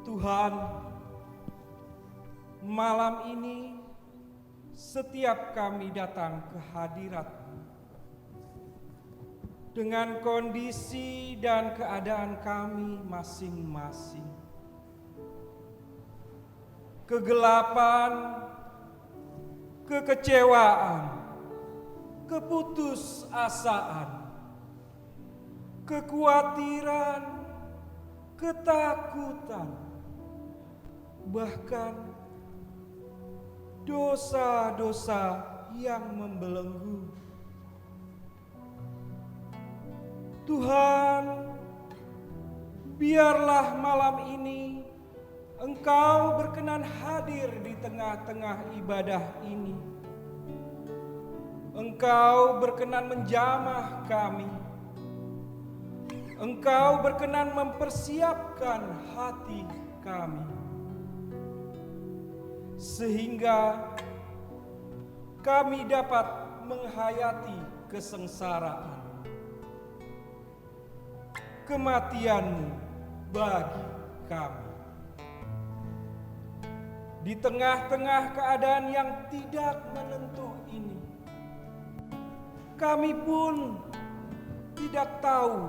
Tuhan, malam ini setiap kami datang ke hadirat-Mu dengan kondisi dan keadaan kami masing-masing. Kegelapan, kekecewaan, keputusasaan, kekhawatiran, ketakutan, bahkan dosa-dosa yang membelenggu. Tuhan, biarlah malam ini Engkau berkenan hadir di tengah-tengah ibadah ini. Engkau berkenan menjamah kami. Engkau berkenan mempersiapkan hati kami, sehingga kami dapat menghayati kesengsaraan, kematian-Mu bagi kami. Di tengah-tengah keadaan yang tidak menentu ini, kami pun tidak tahu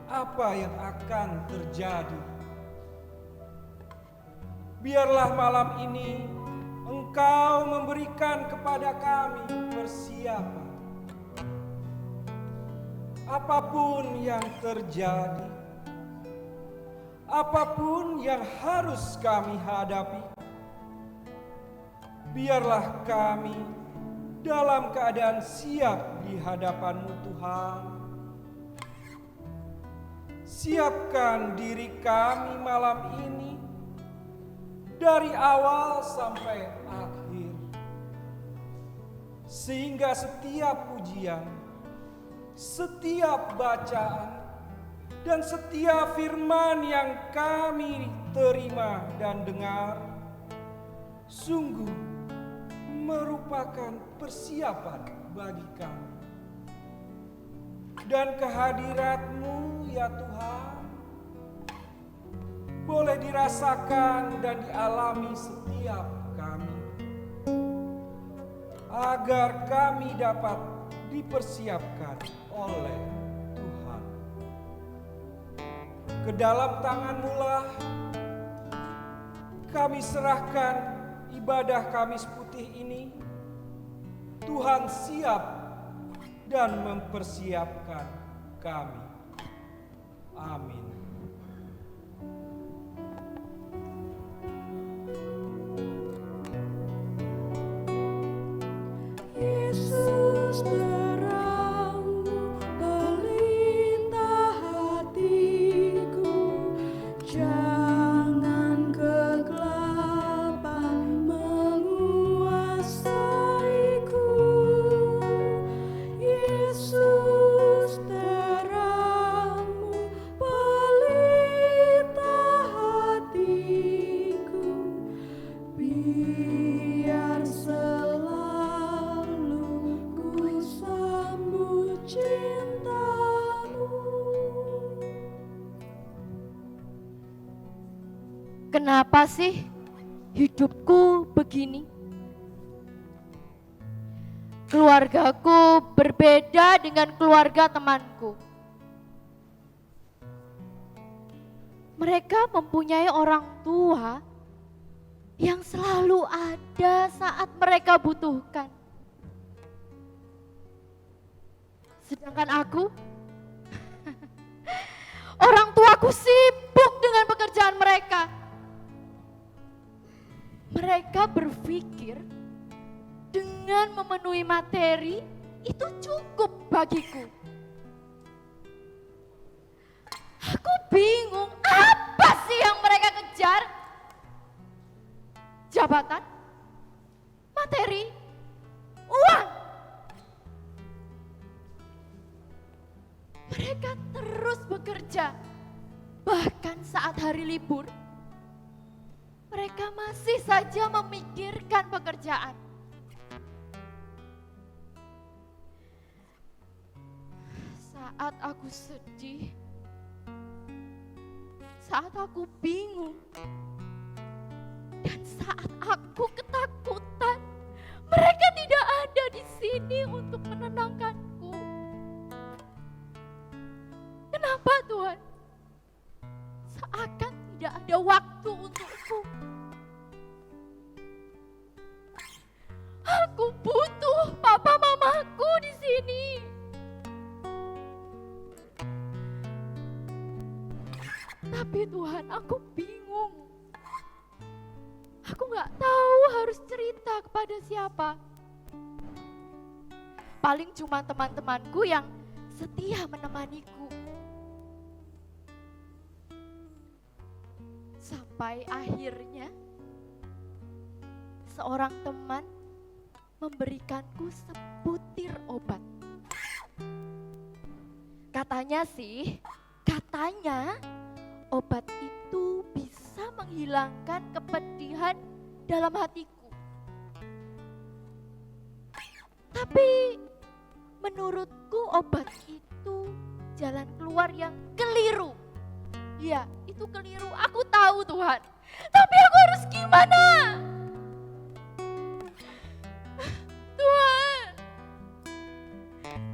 apa yang akan terjadi. Biarlah malam ini Engkau memberikan kepada kami persiapan. Apapun yang terjadi, apapun yang harus kami hadapi, biarlah kami dalam keadaan siap di hadapan-Mu Tuhan. Siapkan diri kami malam ini dari awal sampai akhir, sehingga setiap pujian, setiap bacaan, dan setiap firman yang kami terima dan dengar sungguh merupakan persiapan bagi kami. Dan kehadirat-Mu ya Tuhan boleh dirasakan dan dialami setiap kami, agar kami dapat dipersiapkan oleh Tuhan. Ke dalam tangan-Mu lah kami serahkan ibadah Kamis Putih ini. Tuhan siap dan mempersiapkan kami. Amin. Yesus terang pelita hatiku, jangan kegelapan menguasaiku. Yesus terangmu pelita hatiku, biar selalu ku sambut cinta-Mu. Kenapa sih hidupku begini? Keluargaku berbeda dengan keluarga temanku. Mereka mempunyai orang tua yang selalu ada saat mereka butuhkan. Sedangkan aku, orang tuaku sibuk dengan pekerjaan mereka. Mereka berpikir dengan memenuhi materi itu cukup bagiku. Aku bingung, apa sih yang mereka kejar? Jabatan? Materi? Uang? Mereka terus bekerja. Bahkan saat hari libur, mereka masih saja memikirkan pekerjaan. Saat aku sedih, saat aku bingung, dan saat aku ketakutan, mereka tidak ada di sini untuk menenangkanku. Kenapa Tuhan? Seakan tidak ada waktu untukku. Aku butuh papa mamaku di sini. Tapi Tuhan, aku bingung. Aku gak tahu harus cerita kepada siapa. Paling cuma teman-temanku yang setia menemaniku. Sampai akhirnya seorang teman memberikanku sebutir obat. Katanya obat itu bisa menghilangkan kepedihan dalam hatiku. Tapi menurutku obat itu jalan keluar yang keliru. Ya, itu keliru. Aku tahu Tuhan. Tapi aku harus gimana? Tuhan,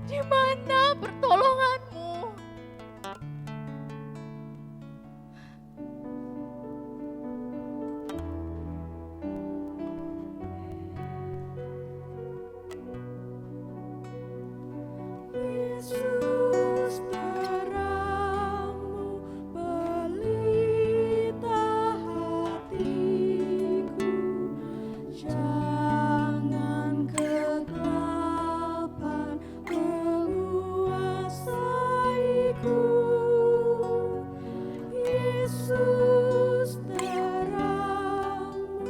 di mana pertolonganmu? Yesus terangmu, pelita hatiku, jangan kegelapan menguasaiku. Yesus terangmu,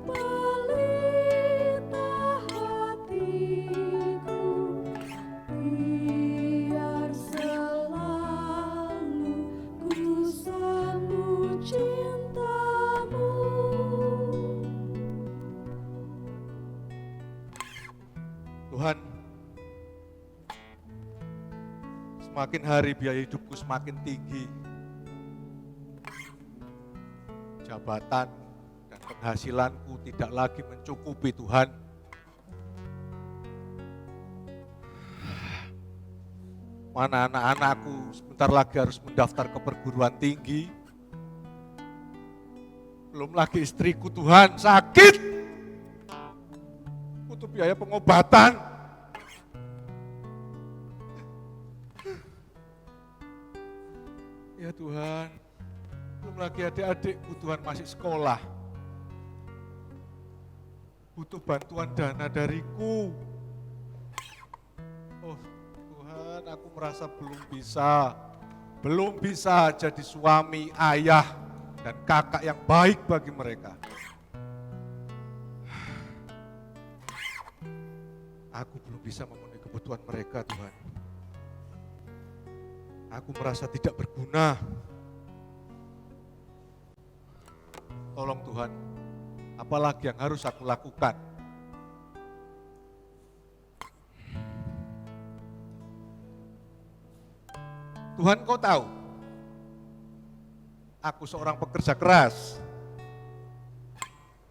pelita hatiku, biar selalu ku sambut cintamu. Tuhan, semakin hari biaya hidupku semakin tinggi. Jabatan dan penghasilanku tidak lagi mencukupi Tuhan. Mana anak-anakku sebentar lagi harus mendaftar ke perguruan tinggi. Belum lagi istriku Tuhan sakit. Butuh biaya pengobatan. Ya Tuhan, belum lagi adik-adikku Tuhan masih sekolah. Butuh bantuan dana dariku. Oh Tuhan, aku merasa belum bisa jadi suami, ayah, dan kakak yang baik bagi mereka. Aku belum bisa memenuhi kebutuhan mereka Tuhan. Aku merasa tidak berguna. Tolong Tuhan, apalagi yang harus aku lakukan? Tuhan, Kau tahu, aku seorang pekerja keras.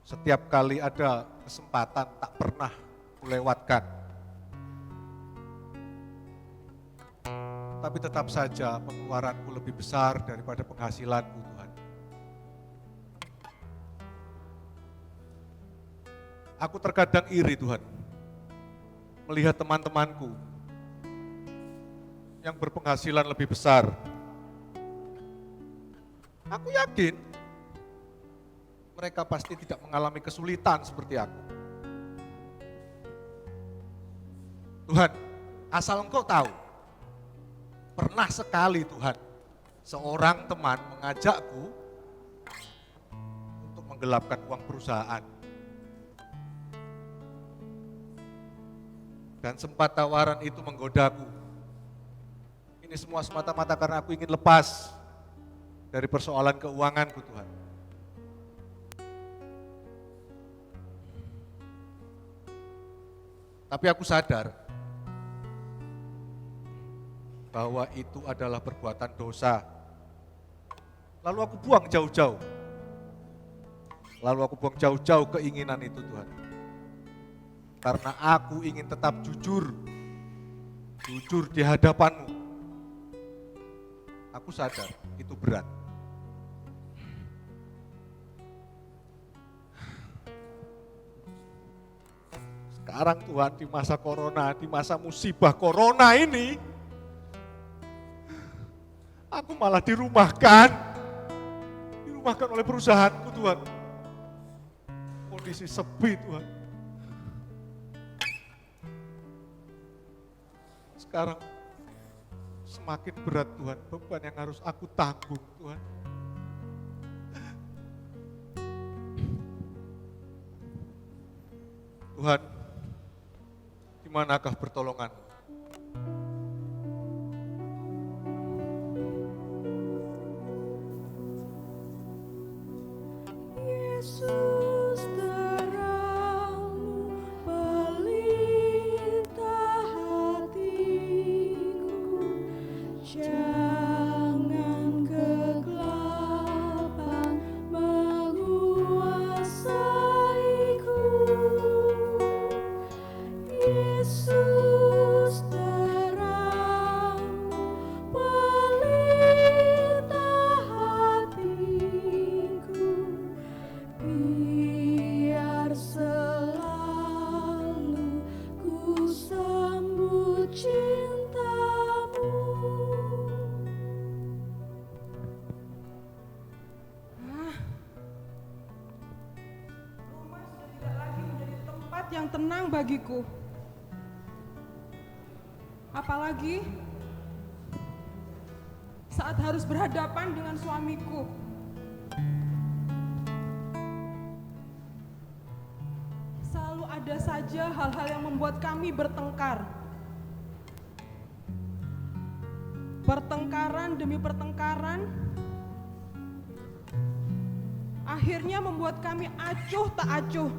Setiap kali ada kesempatan tak pernah kulewatkan. Tapi tetap saja pengeluaranku lebih besar daripada penghasilanku Tuhan. Aku terkadang iri Tuhan, melihat teman-temanku yang berpenghasilan lebih besar. Aku yakin mereka pasti tidak mengalami kesulitan seperti aku. Tuhan, Asal engkau tahu, pernah sekali Tuhan, seorang teman mengajakku untuk menggelapkan uang perusahaan. Dan sempat tawaran itu menggodaku. Ini semua semata-mata karena aku ingin lepas dari persoalan keuanganku, Tuhan. Tapi aku sadar bahwa itu adalah perbuatan dosa. Lalu aku buang jauh-jauh. Lalu aku buang jauh-jauh keinginan itu, Tuhan. Karena aku ingin tetap jujur di hadapan-Mu. Aku sadar itu berat. Sekarang Tuhan, di masa corona, di masa musibah corona ini, aku malah dirumahkan oleh perusahaanku, Tuhan. Kondisi sepi, Tuhan. Sekarang semakin berat, Tuhan, beban yang harus aku tanggung, Tuhan. Tuhan, di manakah pertolongan? Yesus, terang-Mu pelita hatiku, jangan kegelapan menguasaiku. Yesus, terang-Mu pelita hatiku, biar selalu ku sambut cinta-Mu. Rumah sudah tidak lagi menjadi tempat yang tenang bagiku. Apalagi saat harus berhadapan dengan suamiku. Selalu ada saja hal-hal yang membuat kami bertengkar. Pertengkaran demi pertengkaran akhirnya membuat kami acuh tak acuh.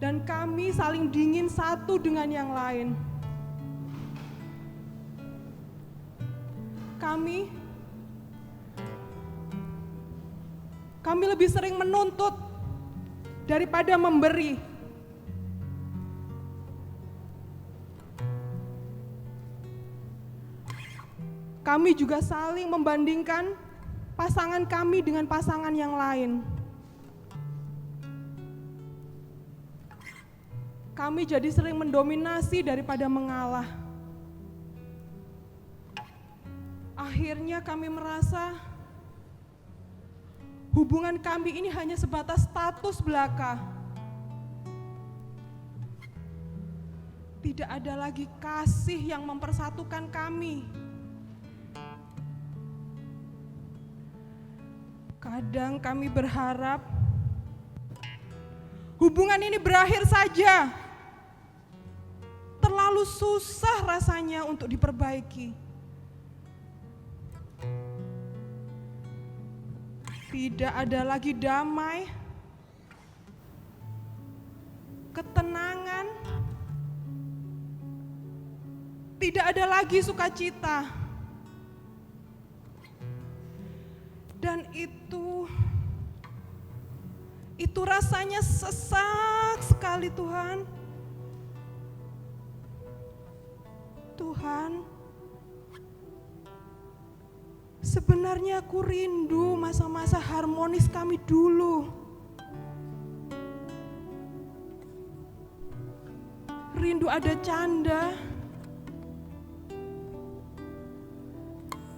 Dan kami saling dingin satu dengan yang lain. Kami lebih sering menuntut daripada memberi. Kami juga saling membandingkan pasangan kami dengan pasangan yang lain. Kami jadi sering mendominasi daripada mengalah. Akhirnya kami merasa hubungan kami ini hanya sebatas status belaka. Tidak ada lagi kasih yang mempersatukan kami. Kadang kami berharap hubungan ini berakhir saja. Terlalu susah rasanya untuk diperbaiki. Tidak ada lagi damai, ketenangan, tidak ada lagi sukacita. Dan itu rasanya sesak sekali, Tuhan. Tuhan, sebenarnya aku rindu masa-masa harmonis kami dulu. Rindu ada canda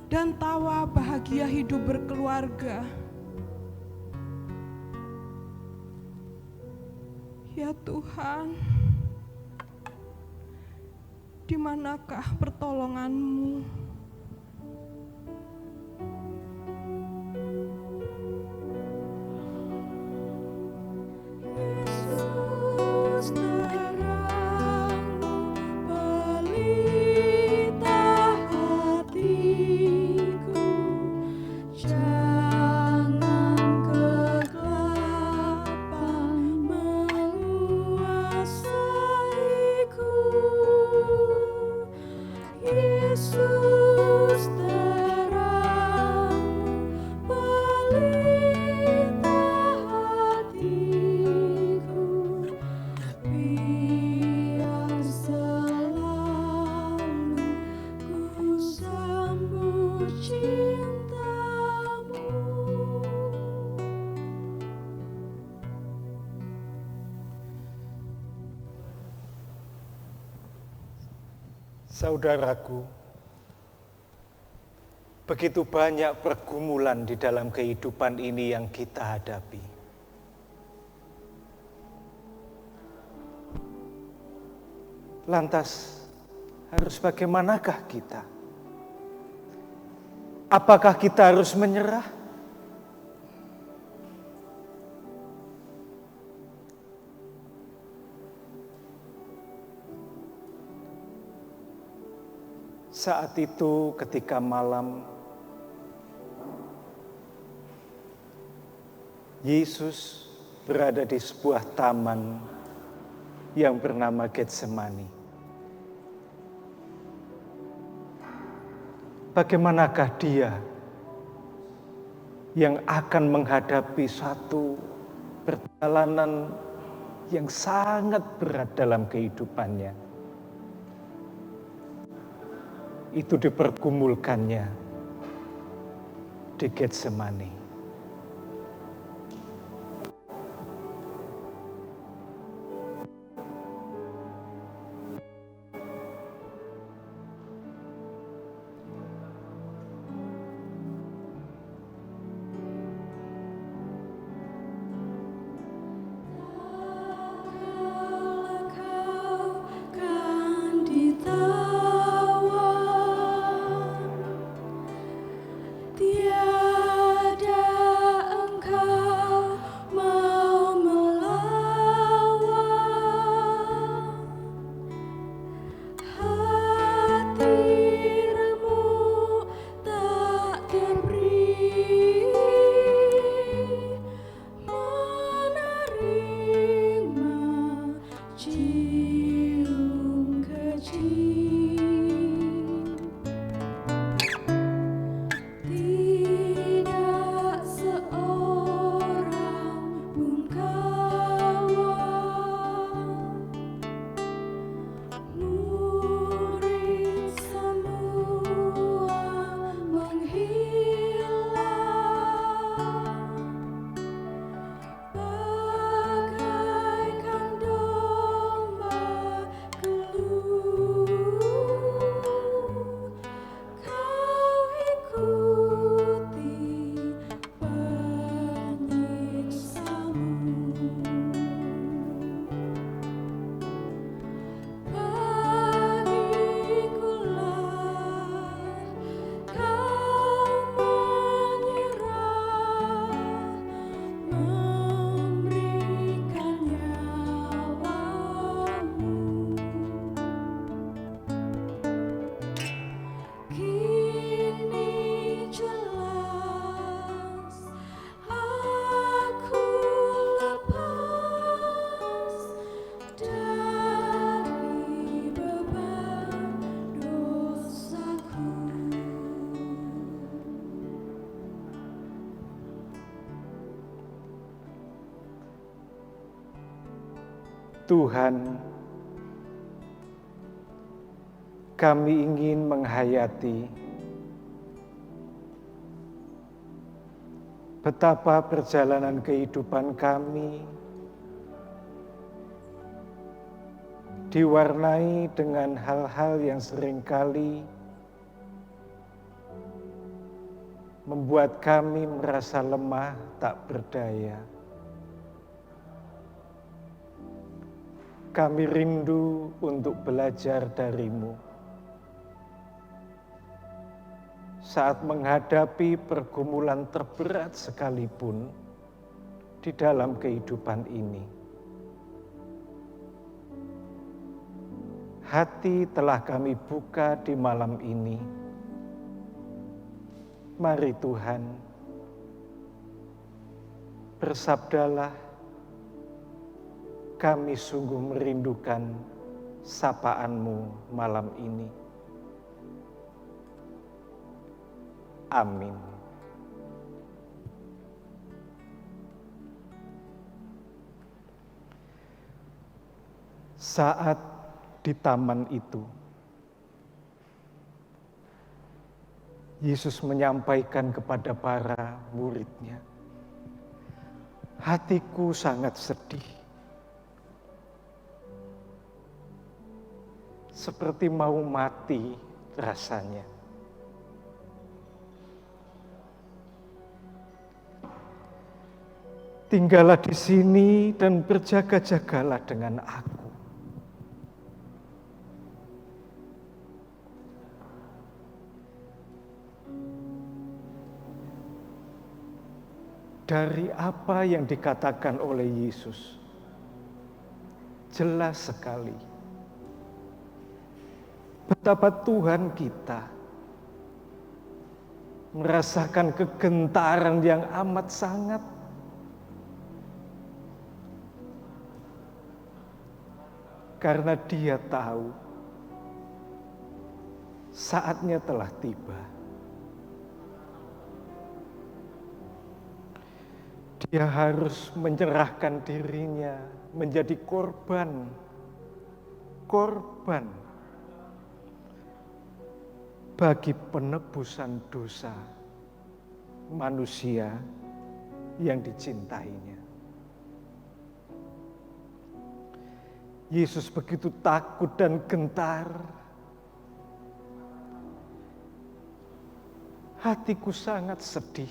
dan tawa bahagia hidup berkeluarga. Ya Tuhan, di manakah pertolonganmu? Yesus terangmu, pelita hatiku, jangan kegelapan menguasaiku. Yesus terangmu, pelita hatiku, biar selalu ku sambut cintamu. Saudaraku, begitu banyak pergumulan di dalam kehidupan ini yang kita hadapi. Lantas, harus bagaimanakah kita? Apakah kita harus menyerah? Saat itu ketika malam, Yesus berada di sebuah taman yang bernama Getsemani. Bagaimanakah dia yang akan menghadapi suatu perjalanan yang sangat berat dalam kehidupannya? Itu dipergumulkannya di Getsemani. Tuhan, kami ingin menghayati betapa perjalanan kehidupan kami diwarnai dengan hal-hal yang seringkali membuat kami merasa lemah, tak berdaya. Kami rindu untuk belajar darimu. Saat menghadapi pergumulan terberat sekalipun di dalam kehidupan ini. Hati telah kami buka di malam ini. Mari Tuhan, bersabdalah, kami sungguh merindukan sapaan-Mu malam ini. Amin. Saat di taman itu, Yesus menyampaikan kepada para murid-Nya, hatiku sangat sedih, seperti mau mati rasanya. Tinggallah di sini dan berjaga-jagalah dengan aku. Dari apa yang dikatakan oleh Yesus, jelas sekali betapa Tuhan kita merasakan kegentaran yang amat sangat karena Dia tahu saatnya telah tiba. Dia harus menyerahkan dirinya menjadi korban bagi penebusan dosa manusia yang dicintainya. Yesus begitu takut dan gentar. Hatiku sangat sedih,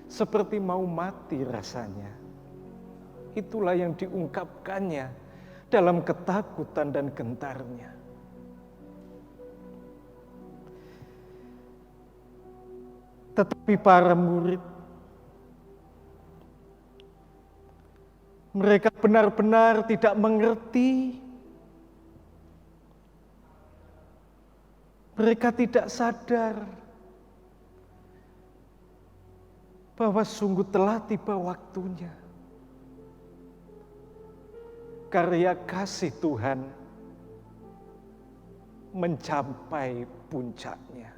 seperti mau mati rasanya. Itulah yang diungkapkannya dalam ketakutan dan gentarnya. Tetapi para murid, mereka benar-benar tidak mengerti. Mereka tidak sadar bahwa sungguh telah tiba waktunya. Karya kasih Tuhan mencapai puncaknya.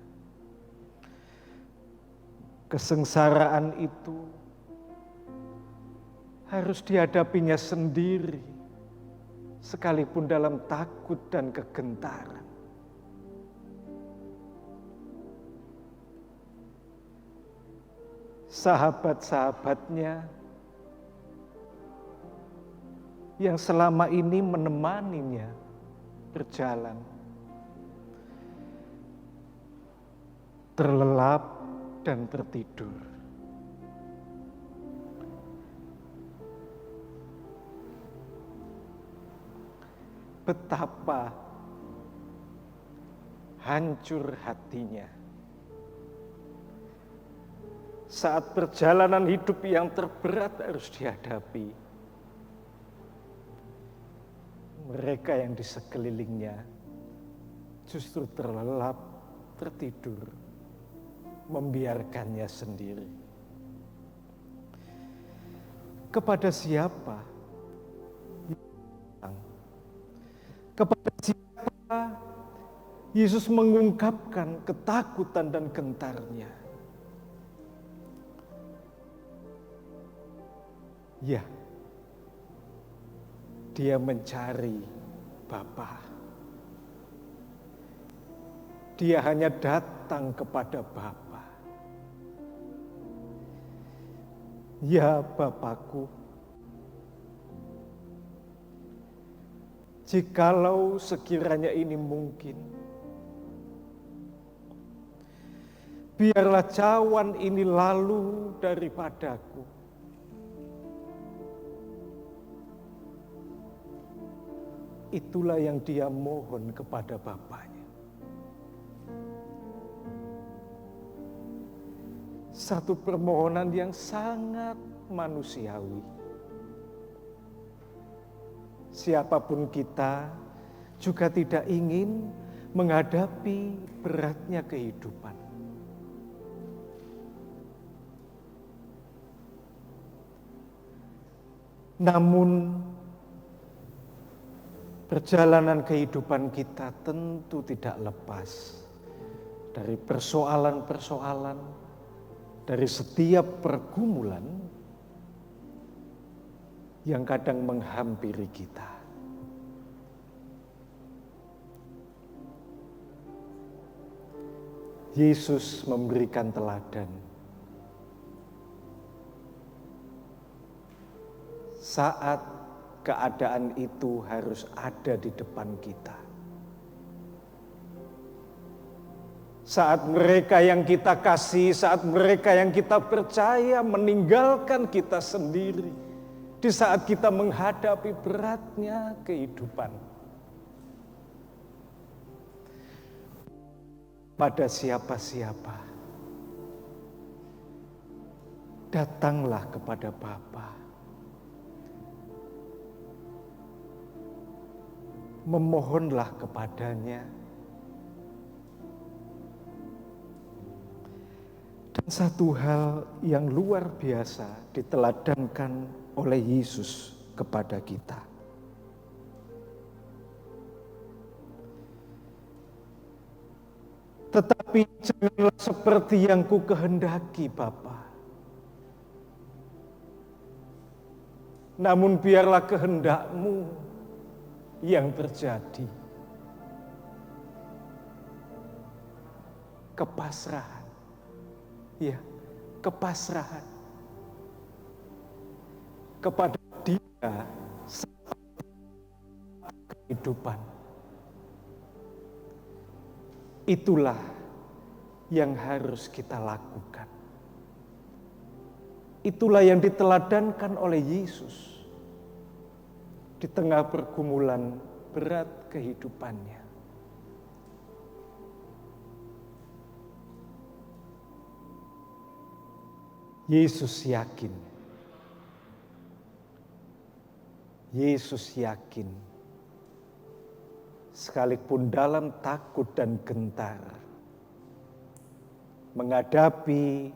Kesengsaraan itu harus dihadapinya sendiri, sekalipun dalam takut dan kegentaran. Sahabat-sahabatnya yang selama ini menemaninya berjalan, terlelap dan tertidur. Betapa hancur hatinya saat perjalanan hidup yang terberat harus dihadapi. Mereka yang di sekelilingnya justru terlelap, tertidur, membiarkannya sendiri. Kepada siapa? Kepada siapa Yesus mengungkapkan ketakutan dan gentarnya? Ya, Dia mencari Bapa. Dia hanya datang kepada Bapa. Ya Bapakku, jikalau sekiranya ini mungkin, biarlah cawan ini lalu daripadaku. itulah yang dia mohon kepada Bapaknya. Satu permohonan yang sangat manusiawi. Siapapun kita juga tidak ingin menghadapi beratnya kehidupan. Namun perjalanan kehidupan kita tentu tidak lepas dari persoalan-persoalan, dari setiap pergumulan yang kadang menghampiri kita. Yesus memberikan teladan. Saat keadaan itu harus ada di depan kita. Saat mereka yang kita kasih, saat mereka yang kita percaya meninggalkan kita sendiri. Di saat kita menghadapi beratnya kehidupan. Pada siapa-siapa, datanglah kepada Bapa. Memohonlah kepadanya. Dan satu hal yang luar biasa diteladankan oleh Yesus kepada kita. Tetapi janganlah seperti yang ku kehendaki, Bapa. Namun biarlah kehendak-Mu yang terjadi. Kepasrahan. Ya, kepasrahan. Kepada Dia kehidupan. Itulah yang harus kita lakukan. Itulah yang diteladankan oleh Yesus di tengah pergumulan berat kehidupannya. Yesus yakin. Yesus yakin. Sekalipun dalam takut dan gentar, menghadapi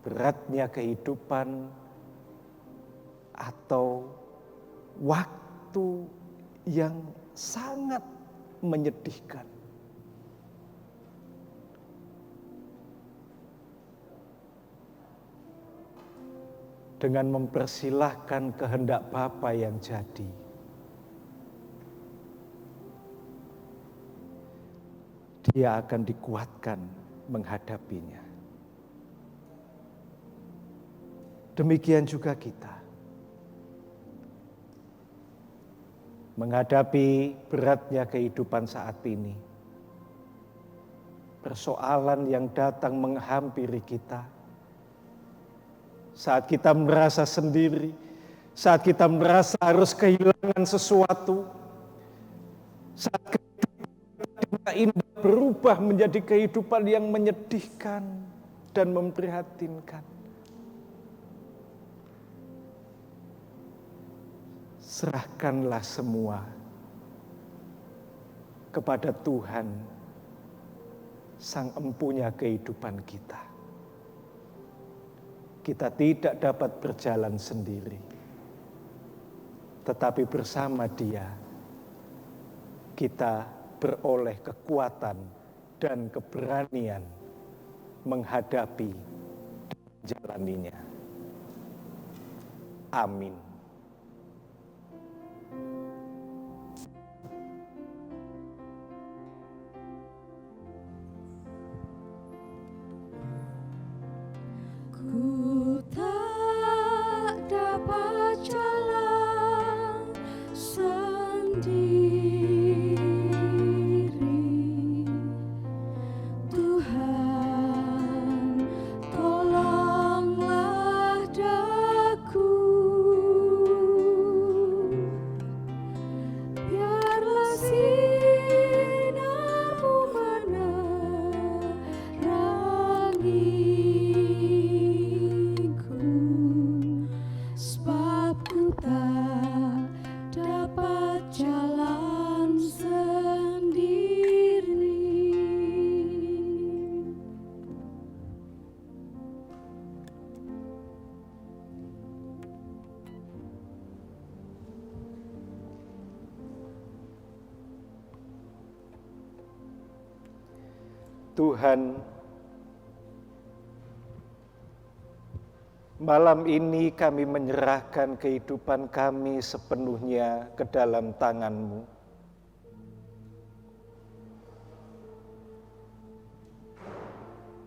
beratnya kehidupan atau waktu yang sangat menyedihkan. Dengan mempersilahkan kehendak Bapa yang jadi, dia akan dikuatkan menghadapinya. Demikian juga kita. Menghadapi beratnya kehidupan saat ini. Persoalan yang datang menghampiri kita. Saat kita merasa sendiri, saat kita merasa harus kehilangan sesuatu, saat kehidupan indah berubah menjadi kehidupan yang menyedihkan dan memprihatinkan. Serahkanlah semua kepada Tuhan, Sang Empunya kehidupan kita. Kita tidak dapat berjalan sendiri, tetapi bersama Dia kita beroleh kekuatan dan keberanian menghadapi dan menjalaninya. Amin. Ku tak dapat jalan sendiri, Tuhan tolonglah daku. Tuhan, malam ini kami menyerahkan kehidupan kami sepenuhnya ke dalam tangan-Mu.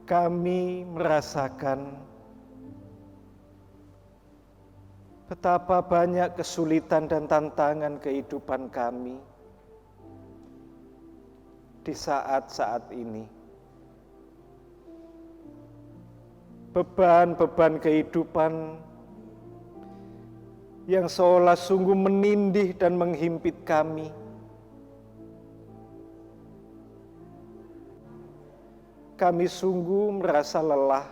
Kami merasakan betapa banyak kesulitan dan tantangan kehidupan kami di saat-saat ini. Beban-beban kehidupan yang seolah sungguh menindih dan menghimpit kami. Kami sungguh merasa lelah.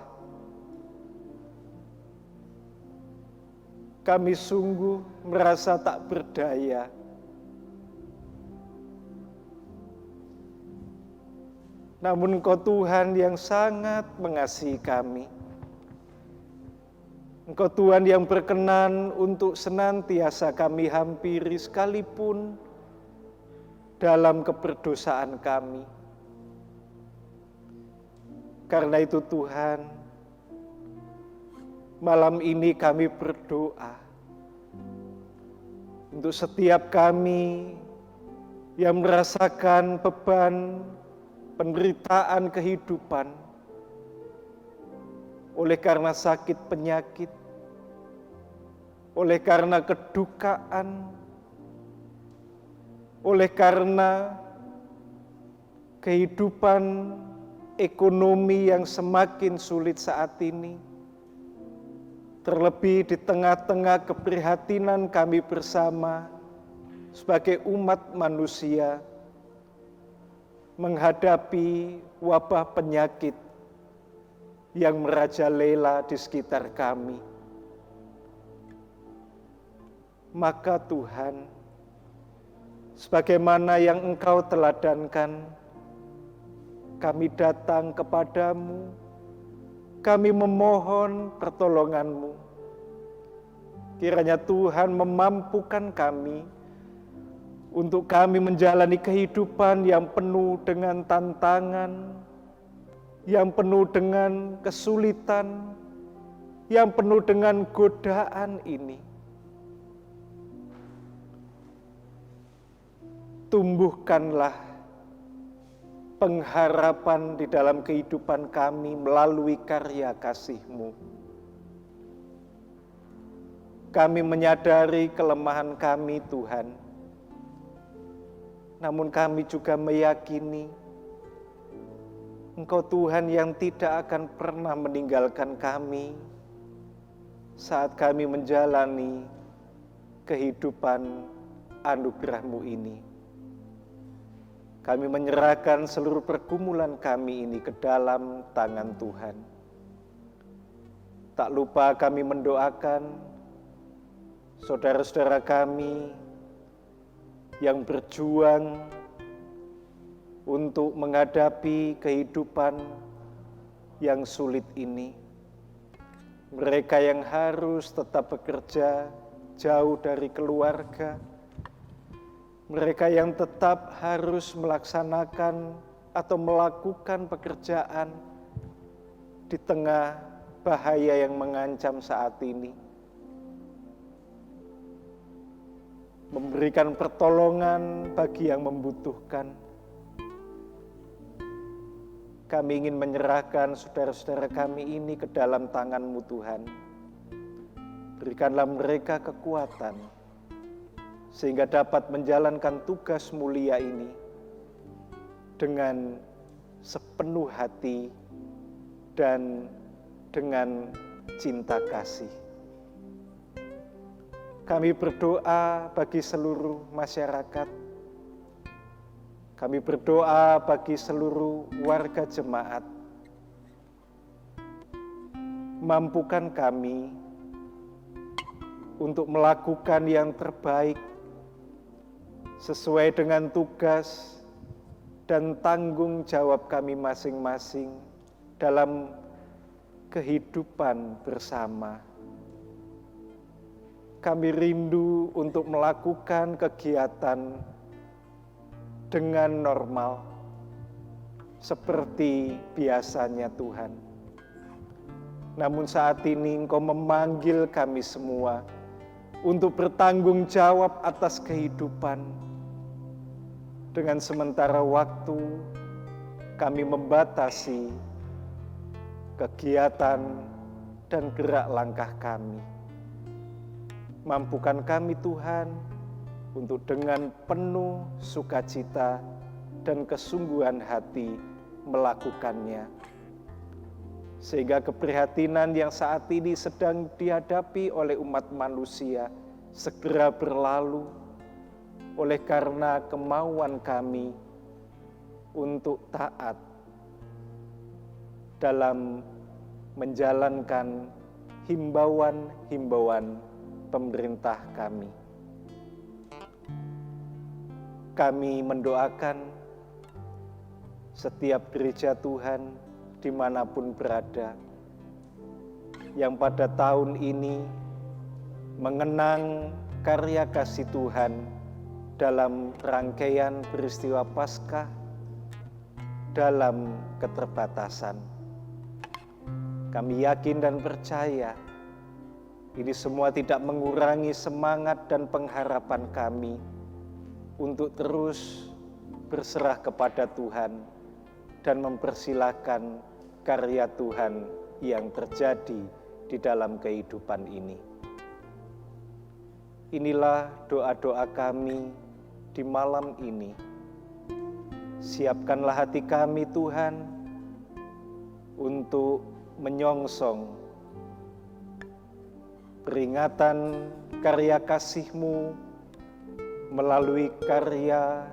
Kami sungguh merasa tak berdaya. Namun Engkau Tuhan yang sangat mengasihi kami. Engkau Tuhan yang berkenan untuk senantiasa kami hampiri sekalipun dalam keberdosaan kami. Karena itu Tuhan, malam ini kami berdoa untuk setiap kami yang merasakan beban penderitaan kehidupan oleh karena sakit penyakit, oleh karena kedukaan, oleh karena kehidupan ekonomi yang semakin sulit saat ini, terlebih di tengah-tengah keprihatinan kami bersama sebagai umat manusia menghadapi wabah penyakit yang merajalela di sekitar kami. Maka Tuhan, sebagaimana yang Engkau teladankan, kami datang kepadamu, kami memohon pertolongan-Mu. Kiranya Tuhan memampukan kami untuk kami menjalani kehidupan yang penuh dengan tantangan, yang penuh dengan kesulitan, yang penuh dengan godaan ini. Tumbuhkanlah pengharapan di dalam kehidupan kami melalui karya kasih-Mu. Kami menyadari kelemahan kami, Tuhan. Namun kami juga meyakini Engkau Tuhan yang tidak akan pernah meninggalkan kami saat kami menjalani kehidupan anugerah-Mu ini. Kami menyerahkan seluruh pergumulan kami ini ke dalam tangan Tuhan. Tak lupa kami mendoakan saudara-saudara kami yang berjuang untuk menghadapi kehidupan yang sulit ini. Mereka yang harus tetap bekerja jauh dari keluarga, mereka yang tetap harus melaksanakan atau melakukan pekerjaan di tengah bahaya yang mengancam saat ini. Memberikan pertolongan bagi yang membutuhkan. Kami ingin menyerahkan saudara-saudara kami ini ke dalam tangan-Mu Tuhan. Berikanlah mereka kekuatan, sehingga dapat menjalankan tugas mulia ini dengan sepenuh hati dan dengan cinta kasih. Kami berdoa bagi seluruh masyarakat. Kami berdoa bagi seluruh warga jemaat. Mampukan kami untuk melakukan yang terbaik sesuai dengan tugas dan tanggung jawab kami masing-masing dalam kehidupan bersama. Kami rindu untuk melakukan kegiatan dengan normal, seperti biasanya Tuhan. Namun saat ini Engkau memanggil kami semua untuk bertanggung jawab atas kehidupan. Dengan sementara waktu kami membatasi kegiatan dan gerak langkah kami. Mampukan kami Tuhan untuk dengan penuh sukacita dan kesungguhan hati melakukannya. Sehingga keprihatinan yang saat ini sedang dihadapi oleh umat manusia segera berlalu oleh karena kemauan kami untuk taat dalam menjalankan himbauan-himbauan pemerintah kami. Kami mendoakan setiap gereja Tuhan dimanapun berada, yang pada tahun ini mengenang karya kasih Tuhan dalam rangkaian peristiwa Paskah dalam keterbatasan. Kami yakin dan percaya ini semua tidak mengurangi semangat dan pengharapan kami untuk terus berserah kepada Tuhan dan mempersilahkan karya Tuhan yang terjadi di dalam kehidupan ini. Inilah doa-doa kami di malam ini. Siapkanlah hati kami Tuhan untuk menyongsong peringatan karya kasih-Mu melalui karya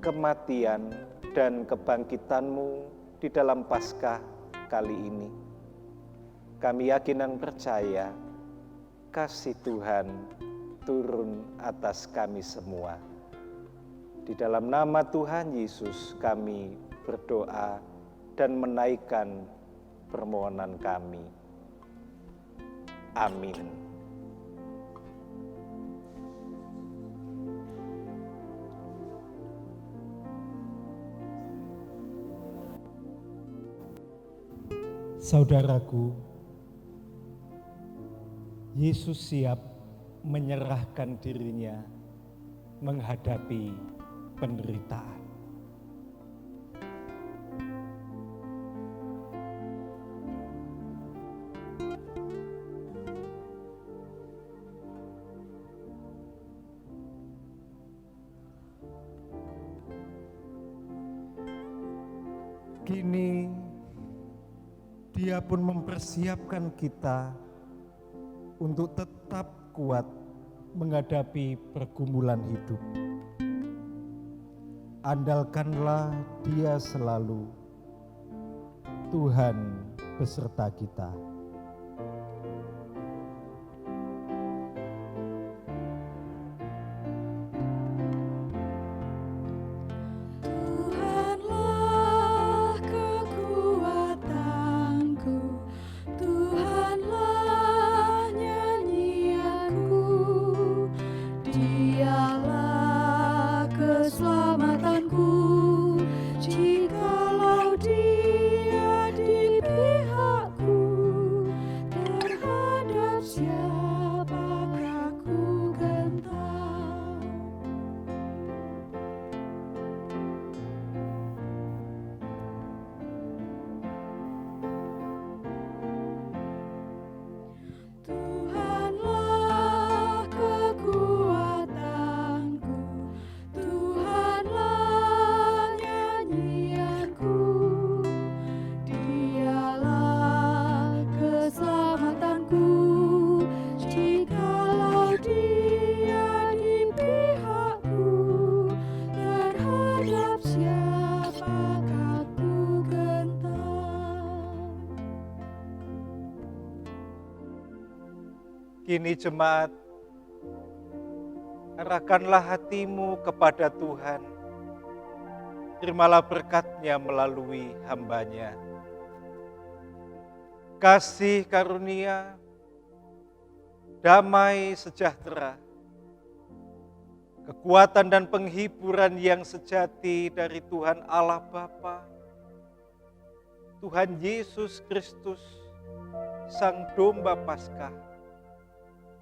kematian dan kebangkitan-Mu di dalam Paskah kali ini. Kami yakin dan percaya kasih Tuhan turun atas kami semua. Di dalam nama Tuhan Yesus kami berdoa dan menaikkan permohonan kami. Amin. Saudaraku, Yesus siap menyerahkan dirinya menghadapi penderitaan. Kini Dia pun mempersiapkan kita untuk tetap kuat menghadapi pergumulan hidup. Andalkanlah Dia selalu, Tuhan beserta kita. Tuhanlah kekuatanku, Tuhanlah nyanyianku, Dialah keselamatanku, jikalau Dia di pihakku, terhadap siapakah ku gentar. Tuhanlah kekuatanku, Tuhanlah nyanyianku, Dialah keselamatanku, jikalau Dia di pihakku, terhadap siapakah ku gentar. Kini jemaat, arahkanlah hatimu kepada Tuhan. Terimalah berkat-Nya melalui hamba-Nya. Kasih karunia, damai sejahtera, kekuatan dan penghiburan yang sejati dari Tuhan Allah Bapa Tuhan Yesus Kristus, Sang Domba Paskah,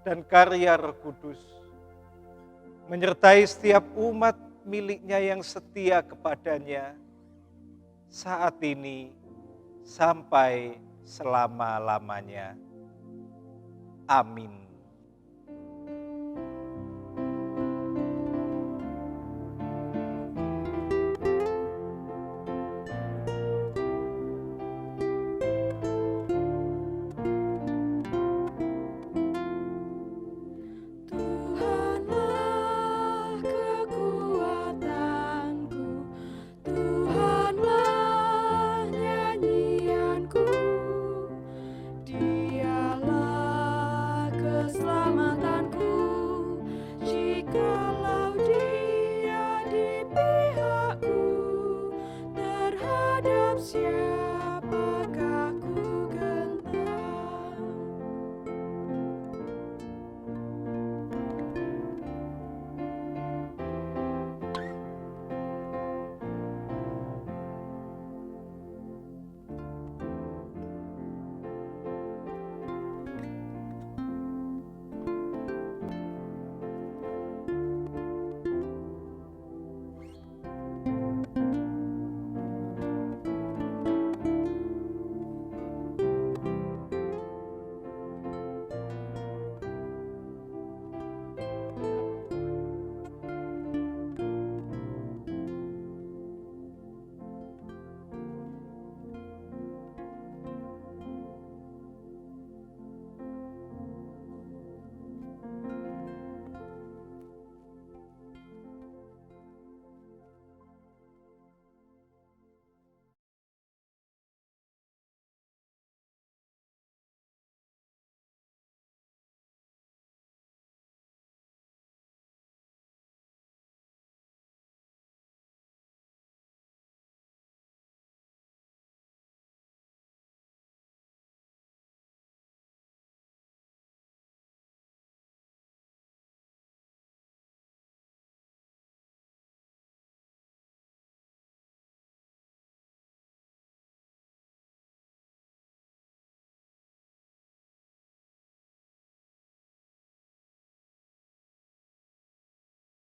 dan karya Roh Kudus, menyertai setiap umat miliknya yang setia kepadanya, saat ini sampai selama-lamanya. Amin. Tuhanlah kekuatanku, Tuhanlah nyanyianku, Dialah keselamatanku, jikalau Dia di pihakku, terhadap siapa